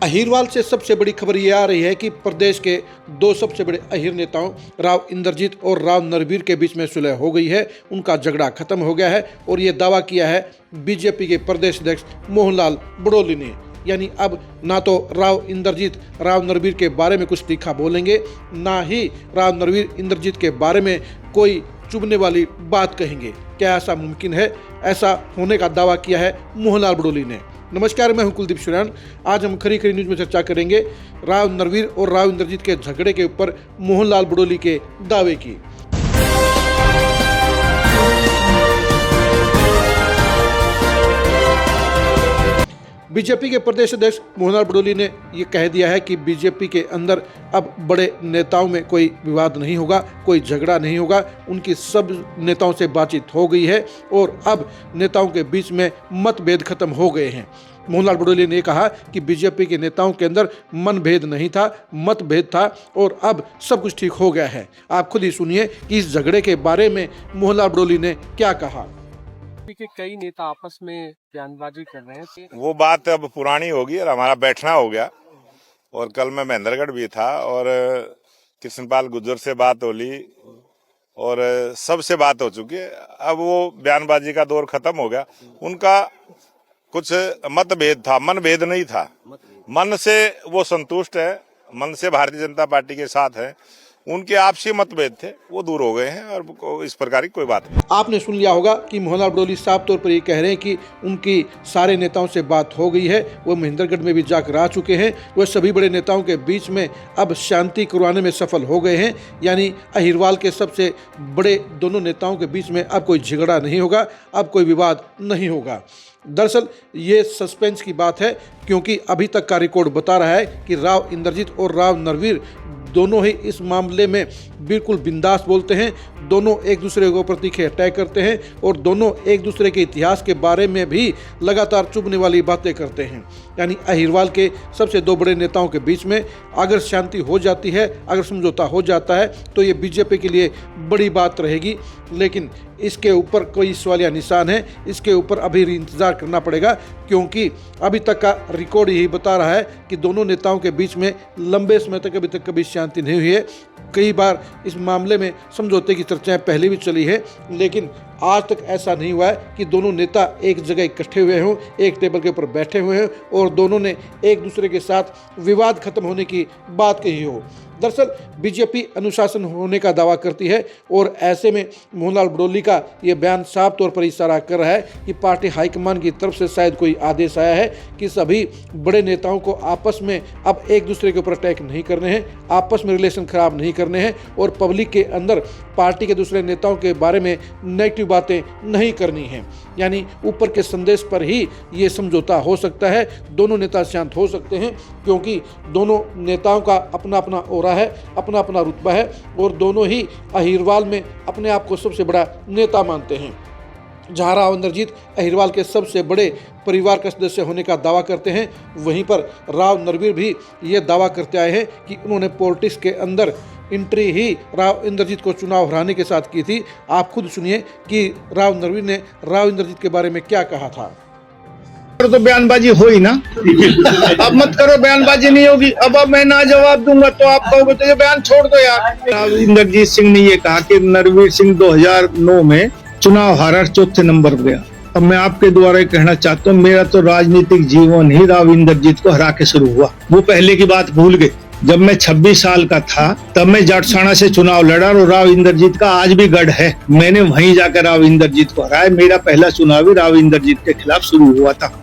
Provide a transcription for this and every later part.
अहिरवाल से सबसे बड़ी खबर ये आ रही है कि प्रदेश के दो सबसे बड़े अहिर नेताओं राव इंद्रजीत और राव नरवीर के बीच में सुलह हो गई है। उनका झगड़ा खत्म हो गया है और ये दावा किया है बीजेपी के प्रदेश अध्यक्ष मोहनलाल बड़ोली ने। यानी अब ना तो राव इंद्रजीत राव नरवीर के बारे में कुछ तीखा बोलेंगे, ना ही राव नरवीर इंद्रजीत के बारे में कोई चुभने वाली बात कहेंगे। क्या ऐसा मुमकिन है? ऐसा होने का दावा किया है मोहनलाल बड़ोली ने। नमस्कार, मैं हूं कुलदीप शुरान। आज हम खरी खरी न्यूज में चर्चा करेंगे राव नरवीर और राव इंद्रजीत के झगड़े के ऊपर मोहनलाल बड़ोली के दावे की। बीजेपी के प्रदेश अध्यक्ष मोहनलाल बड़ोली ने ये कह दिया है कि बीजेपी के अंदर अब बड़े नेताओं में कोई विवाद नहीं होगा, कोई झगड़ा नहीं होगा। उनकी सब नेताओं से बातचीत हो गई है और अब नेताओं के बीच में मतभेद खत्म हो गए हैं। मोहनलाल बड़ोली ने कहा कि बीजेपी के नेताओं के अंदर मनभेद नहीं था, मतभेद था और अब सब कुछ ठीक हो गया है। आप खुद ही सुनिए कि इस झगड़े के बारे में मोहनलाल बड़ोली ने क्या कहा। के कई नेता आपस में बयानबाजी कर रहे हैं। वो बात अब पुरानी होगी और हमारा बैठना हो गया। और कल मैं महेंद्रगढ़ भी था और कृष्णपाल गुर्जर से बात हो ली और सबसे बात हो चुकी है। अब वो बयानबाजी का दौर खत्म हो गया। उनका कुछ मतभेद था, मनभेद नहीं था। मन से वो संतुष्ट है, मन से भारतीय जनता पार्टी के साथ है। उनके आपसी मतभेद थे, वो दूर हो गए हैं और इस प्रकार की कोई बात नहीं। आपने सुन लिया होगा कि मोहनलाल बड़ोली साफ तौर पर ये कह रहे हैं कि उनकी सारे नेताओं से बात हो गई है। वो महेंद्रगढ़ में भी जाकर आ चुके हैं। वह सभी बड़े नेताओं के बीच में अब शांति करवाने में सफल हो गए हैं। यानी अहिरवाल के सबसे बड़े दोनों नेताओं के बीच में अब कोई झगड़ा नहीं होगा, अब कोई विवाद नहीं होगा। दरअसल ये सस्पेंस की बात है, क्योंकि अभी तक का रिकॉर्ड बता रहा है कि राव इंद्रजीत और राव नरवीर दोनों ही इस मामले में बिल्कुल बिंदास बोलते हैं। दोनों एक दूसरे को ऊपर तीखे अटैक करते हैं और दोनों एक दूसरे के इतिहास के बारे में भी लगातार चुभने वाली बातें करते हैं। यानी अहिरवाल के सबसे दो बड़े नेताओं के बीच में अगर शांति हो जाती है, अगर समझौता हो जाता है, तो ये बीजेपी के लिए बड़ी बात रहेगी। लेकिन इसके ऊपर कोई सवालिया निशान है, इसके ऊपर अभी इंतजार करना पड़ेगा, क्योंकि अभी तक का रिकॉर्ड यही बता रहा है कि दोनों नेताओं के बीच में लंबे समय तक अभी तक कभी शांति नहीं हुई है। कई बार इस मामले में समझौते की चर्चाएं पहले भी चली है, लेकिन आज तक ऐसा नहीं हुआ है कि दोनों नेता एक जगह इकट्ठे हुए हों, एक टेबल के ऊपर बैठे हुए हों और दोनों ने एक दूसरे के साथ विवाद खत्म होने की बात कही हो। दरअसल बीजेपी अनुशासन होने का दावा करती है और ऐसे में मोहनलाल बड़ोली का ये बयान साफ तौर पर इशारा कर रहा है कि पार्टी हाईकमान की तरफ से शायद कोई आदेश आया है कि सभी बड़े नेताओं को आपस में अब एक दूसरे के ऊपर अटैक नहीं करने हैं, आपस में रिलेशन खराब नहीं करने हैं और पब्लिक के अंदर पार्टी के दूसरे नेताओं के बारे में नेगेटिव बातें नहीं करनी हैं। यानी ऊपर के संदेश पर ही ये समझौता हो सकता है, दोनों नेता शांत हो सकते हैं, क्योंकि दोनों नेताओं का अपना अपना ओरा है, अपना अपना रुतबा है और दोनों ही अहिरवाल में अपने आप को सबसे बड़ा नेता मानते हैं। जहाँ राव इंद्रजीत अहिरवाल के सबसे बड़े परिवार का सदस्य होने का दावा करते हैं, वहीं पर राव नरवीर भी ये दावा करते आए हैं कि उन्होंने पॉलिटिक्स के अंदर एंट्री ही राव इंद्रजीत को चुनाव हराने के साथ की थी। आप खुद सुनिए कि राव नरवीर ने राव इंद्रजीत के बारे में क्या कहा था। तो बयानबाजी हो ही ना, अब मत करो, बयानबाजी नहीं होगी। अब मैं ना जवाब दूंगा तो आप कहोगे तो ये बयान छोड़ दो यार। राव इंद्रजीत सिंह ने ये कहा कि नरवीर सिंह 2009 में चुनाव हारा, चौथे नंबर पर गया। अब मैं आपके द्वारा कहना चाहता हूँ, मेरा तो राजनीतिक जीवन ही राव इंद्रजीत को हरा के शुरू हुआ। वो पहले की बात भूल गए। जब मैं 26 साल का था तब मैं जाटसाना से चुनाव लड़ा और राव इंद्रजीत का आज भी गढ़ है। मैंने वहीं जाकर राव इंद्रजीत को हराया। मेरा पहला चुनाव ही राव इंद्रजीत के खिलाफ शुरू हुआ था।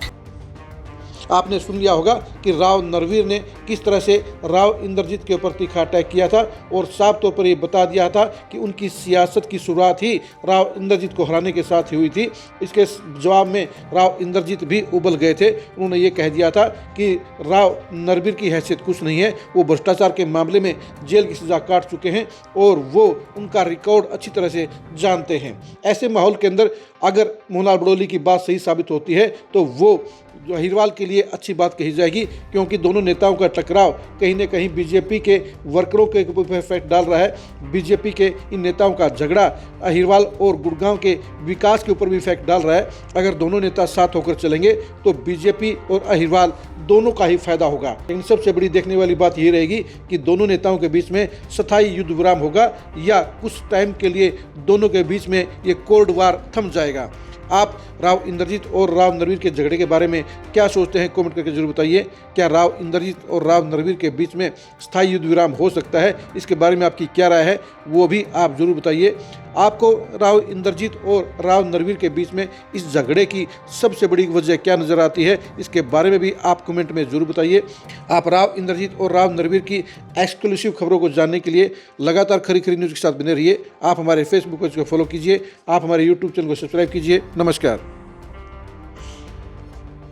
आपने सुन लिया होगा कि राव नरवीर ने किस तरह से राव इंद्रजीत के ऊपर तीखा अटैक किया था और साफ तौर पर ये बता दिया था कि उनकी सियासत की शुरुआत ही राव इंद्रजीत को हराने के साथ ही हुई थी। इसके जवाब में राव इंद्रजीत भी उबल गए थे। उन्होंने ये कह दिया था कि राव नरवीर की हैसियत कुछ नहीं है, वो भ्रष्टाचार के मामले में जेल की सजा काट चुके हैं और वो उनका रिकॉर्ड अच्छी तरह से जानते हैं। ऐसे माहौल के अंदर अगर मोहनलाल बड़ोली की बात सही साबित होती है तो वो जो अहिरवाल के लिए लिए अच्छी बात कही जाएगी, क्योंकि दोनों नेताओं का टकराव कहीं न कहीं बीजेपी के वर्करों के ऊपर इफेक्ट डाल रहा है। बीजेपी के इन नेताओं का झगड़ा अहिरवाल और गुड़गांव के विकास के ऊपर भी इफेक्ट डाल रहा है। अगर दोनों नेता साथ होकर चलेंगे तो बीजेपी और अहिरवाल दोनों का ही फायदा होगा। लेकिन सबसे बड़ी देखने वाली बात ये रहेगी कि दोनों नेताओं के बीच में स्थायी युद्ध विराम होगा या कुछ टाइम के लिए दोनों के बीच में ये कोल्ड वार थम जाएगा। आप राव इंद्रजीत और राव नरवीर के झगड़े के बारे में क्या सोचते हैं, कमेंट करके जरूर बताइए। क्या राव इंद्रजीत और राव नरवीर के बीच में स्थायी युद्ध विराम हो सकता है? इसके बारे में आपकी क्या राय है वो भी आप जरूर बताइए। आपको राव इंद्रजीत और राव नरवीर के बीच में इस झगड़े की सबसे बड़ी वजह क्या नज़र आती है, इसके बारे में भी आप कमेंट में जरूर बताइए। आप राव इंद्रजीत और राव नरवीर की एक्सक्लूसिव खबरों को जानने के लिए लगातार खरी खरी न्यूज़ के साथ बने रहिए। आप हमारे फेसबुक पेज को फॉलो कीजिए, आप हमारे यूट्यूब चैनल को सब्सक्राइब कीजिए। नमस्कार।